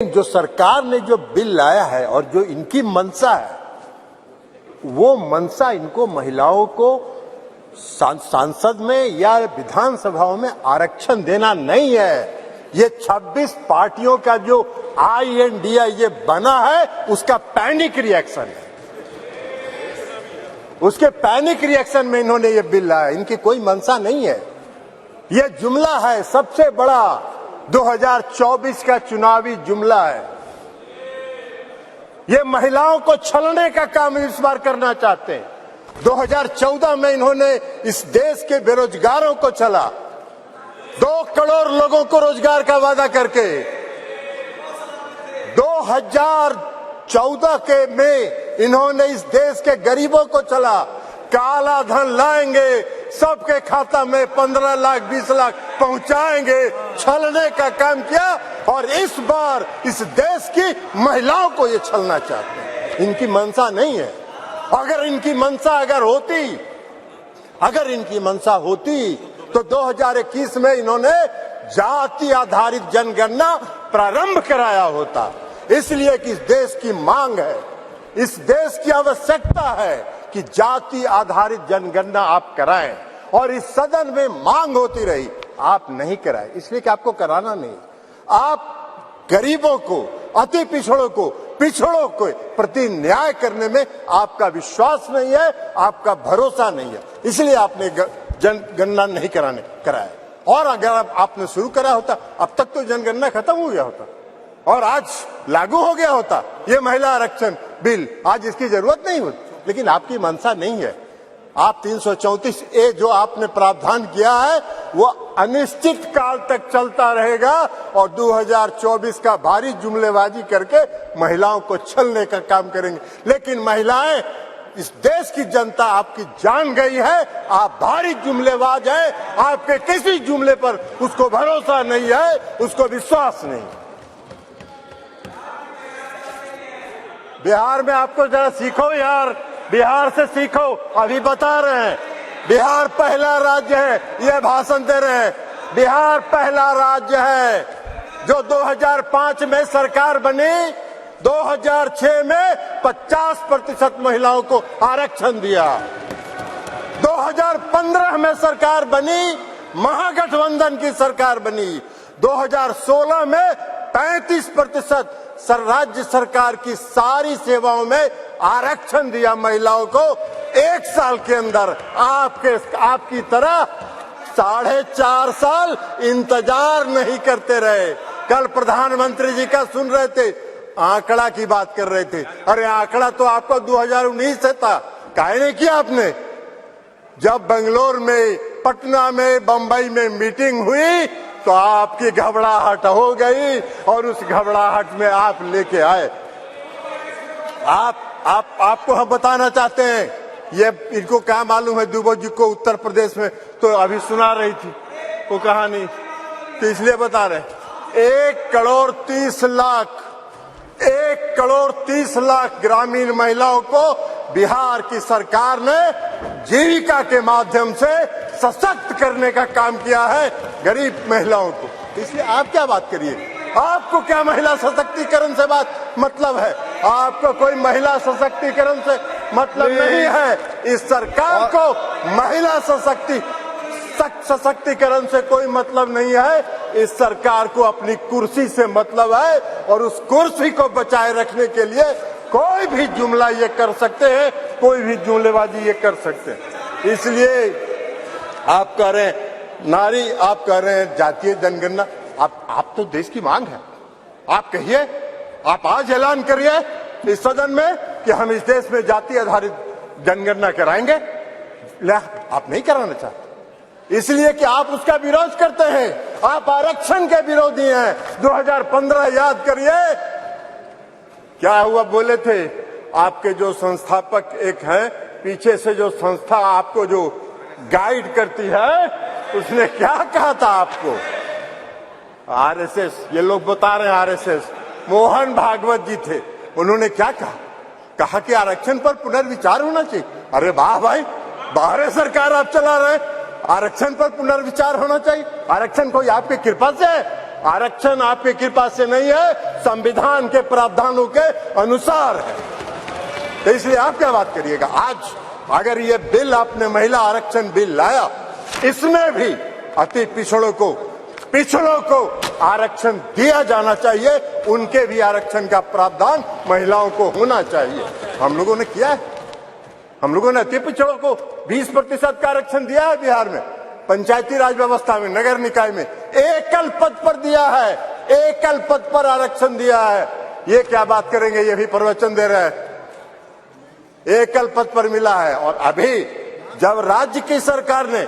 जो सरकार ने जो बिल लाया है और जो इनकी मंशा है, वो मंशा इनको महिलाओं को सांसद में या विधानसभाओं में आरक्षण देना नहीं है। ये 26 पार्टियों का जो INDA ये बना है, उसका पैनिक रिएक्शन है। उसके पैनिक रिएक्शन में इन्होंने ये बिल लाया। इनकी कोई मंशा नहीं है। ये जुमला है, सबसे बड़ा 2024 का चुनावी जुमला है। ये महिलाओं को छलने का काम इस बार करना चाहते हैं। 2014 में इन्होंने इस देश के बेरोजगारों को छला, 2 करोड़ लोगों को रोजगार का वादा करके। 2014 के में इन्होंने इस देश के गरीबों को छला, काला धन लाएंगे, सबके खाता में 15 लाख 20 लाख पहुंचाएंगे, छलने का काम किया। और इस बार इस देश की महिलाओं को ये छलना चाहते हैं। इनकी मंशा नहीं है। अगर इनकी मंशा होती तो 2021 में इन्होंने जाति आधारित जनगणना प्रारंभ कराया होता। इसलिए कि इस देश की मांग है, इस देश की आवश्यकता है कि जाति आधारित जनगणना आप कराएं। और इस सदन में मांग होती रही, आप नहीं कराए, इसलिए कि आपको कराना नहीं। आप गरीबों को, अति पिछड़ों को प्रति न्याय करने में आपका विश्वास नहीं है, आपका भरोसा नहीं है, इसलिए आपने जनगणना नहीं कराया। और अगर आपने शुरू करा होता, अब तक तो जनगणना खत्म हो गया होता और आज लागू हो गया होता ये महिला आरक्षण बिल। आज इसकी जरूरत नहीं होती, लेकिन आपकी मंशा नहीं है। आप 334A जो आपने प्रावधान किया है, वो अनिश्चित काल तक चलता रहेगा और 2024 का भारी जुमलेबाजी करके महिलाओं को छलने का काम करेंगे। लेकिन महिलाएं, इस देश की जनता आपकी जान गई है, आप भारी जुमलेबाज हैं। आपके किसी जुमले पर उसको भरोसा नहीं है, उसको विश्वास नहीं। बिहार में आपको जरा सीखो यार, बिहार से सीखो। अभी बता रहे हैं बिहार पहला राज्य है, ये भाषण दे रहे हैं। बिहार पहला राज्य है जो 2005 में सरकार बनी, 2006 में 50% महिलाओं को आरक्षण दिया। 2015 में सरकार बनी, महागठबंधन की सरकार बनी। 2016 में 35% राज्य सरकार की सारी सेवाओं में आरक्षण दिया महिलाओं को। 1 साल के अंदर आपकी तरह 4.5 साल इंतजार नहीं करते रहे। कल प्रधानमंत्री जी का सुन रहे थे, आंकड़ा की बात कर रहे थे। अरे आंकड़ा तो आपका 2019 से था, काहे नहीं किया आपने? जब बेंगलोर में, पटना में, बंबई में मीटिंग हुई तो आपकी घबराहट हो गई और उस घबराहट में आप लेके आए। आपको हम बताना चाहते हैं, ये इनको क्या मालूम है दुबे जी को उत्तर प्रदेश में तो अभी सुना रही थी वो कहानी, तो इसलिए बता रहे। 1 करोड़ 30 लाख ग्रामीण महिलाओं को बिहार की सरकार ने जीविका के माध्यम से सशक्त करने का काम किया है, गरीब महिलाओं को। इसलिए आप क्या बात करिए, आपको क्या महिला सशक्तिकरण से बात मतलब है? आपको कोई महिला सशक्तिकरण से मतलब नहीं है। इस सरकार को महिला सशक्तिकरण से कोई मतलब नहीं है। इस सरकार को अपनी कुर्सी से मतलब है और उस कुर्सी को बचाए रखने के लिए कोई भी जुमला ये कर सकते हैं, कोई भी जुमलेबाजी ये कर सकते हैं। इसलिए आप कह रहे हैं नारी, आप कह रहे हैं जातीय जनगणना। आप तो देश की मांग है, आप कहिए, आप आज ऐलान करिए इस सदन में कि हम इस देश में जाति आधारित जनगणना कराएंगे। आप नहीं कराना चाहते, इसलिए कि आप उसका विरोध करते हैं। आप आरक्षण के विरोधी हैं। 2015 याद करिए क्या हुआ, बोले थे आपके जो संस्थापक एक हैं, पीछे से जो संस्था आपको जो गाइड करती है, उसने क्या कहा था आपको? RSS, ये लोग बता रहे हैं RSS, मोहन भागवत जी थे। उन्होंने क्या कहा कि आरक्षण पर पुनर्विचार होना चाहिए। अरे वाह भाई, बाहर सरकार आप चला रहे, आरक्षण पर पुनर्विचार होना चाहिए। आरक्षण कोई आपकी कृपा से है? आरक्षण आपकी कृपा से नहीं है, संविधान के प्रावधानों के अनुसार है। तो इसलिए आप क्या बात करिएगा। आज अगर ये बिल आपने महिला आरक्षण बिल लाया, इसमें भी अति पिछड़ों को आरक्षण दिया जाना चाहिए, उनके भी आरक्षण का प्रावधान महिलाओं को होना चाहिए। हम लोगों ने किया है, हम लोगों ने अति पिछड़ों को 20% का आरक्षण दिया है बिहार में, पंचायती राज व्यवस्था में, नगर निकाय में एकल पद पर दिया है, एकल पद पर आरक्षण दिया है। ये क्या बात करेंगे, ये भी प्रवचन दे रहे हैं, एकल पद पर मिला है। और अभी जब राज्य की सरकार ने,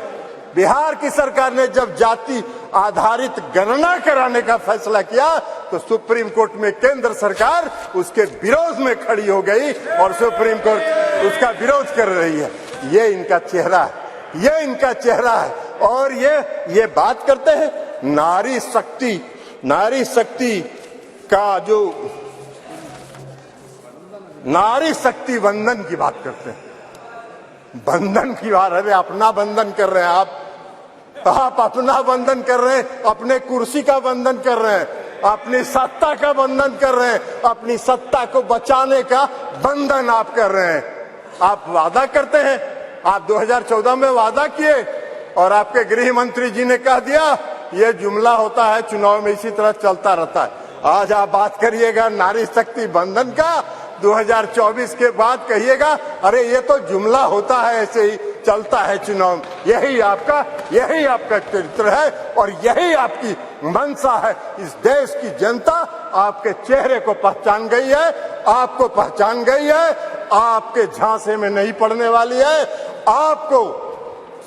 बिहार की सरकार ने जब जाति आधारित गणना कराने का फैसला किया, तो सुप्रीम कोर्ट में केंद्र सरकार उसके विरोध में खड़ी हो गई और सुप्रीम कोर्ट उसका विरोध कर रही है। ये इनका चेहरा है, ये इनका चेहरा है। और ये बात करते हैं नारी शक्ति का, जो नारी शक्ति बंधन की बात करते हैं, बंधन की बात। अरे अपना बंधन कर रहे हैं आप अपना बंधन कर रहे हैं, अपने कुर्सी का बंधन कर रहे हैं, अपनी सत्ता का बंधन कर रहे हैं, अपनी सत्ता को बचाने का बंधन आप कर रहे हैं। आप वादा करते हैं, आप 2014 में वादा किए और आपके गृह मंत्री जी ने कह दिया ये जुमला होता है, चुनाव में इसी तरह चलता रहता है। आज आप बात करिएगा नारी शक्ति बंधन का, 2024 के बाद कहिएगा अरे ये तो जुमला होता है, ऐसे ही चलता है चुनाव। यही आपका चरित्र है और यही आपकी मंशा है। इस देश की जनता आपके चेहरे को पहचान गई है, आपको पहचान गई है, आपके झांसे में नहीं पड़ने वाली है। आपको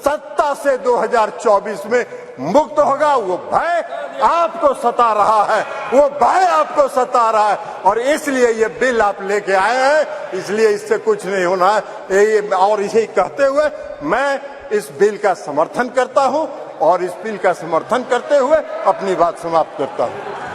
सत्ता से 2024 में मुक्त होगा, वो भय आपको सता रहा है, वो भय आपको सता रहा है। और इसलिए ये बिल आप लेके आए हैं, इसलिए इससे कुछ नहीं होना है। और इसे कहते हुए मैं इस बिल का समर्थन करता हूं और इस बिल का समर्थन करते हुए अपनी बात समाप्त करता हूं।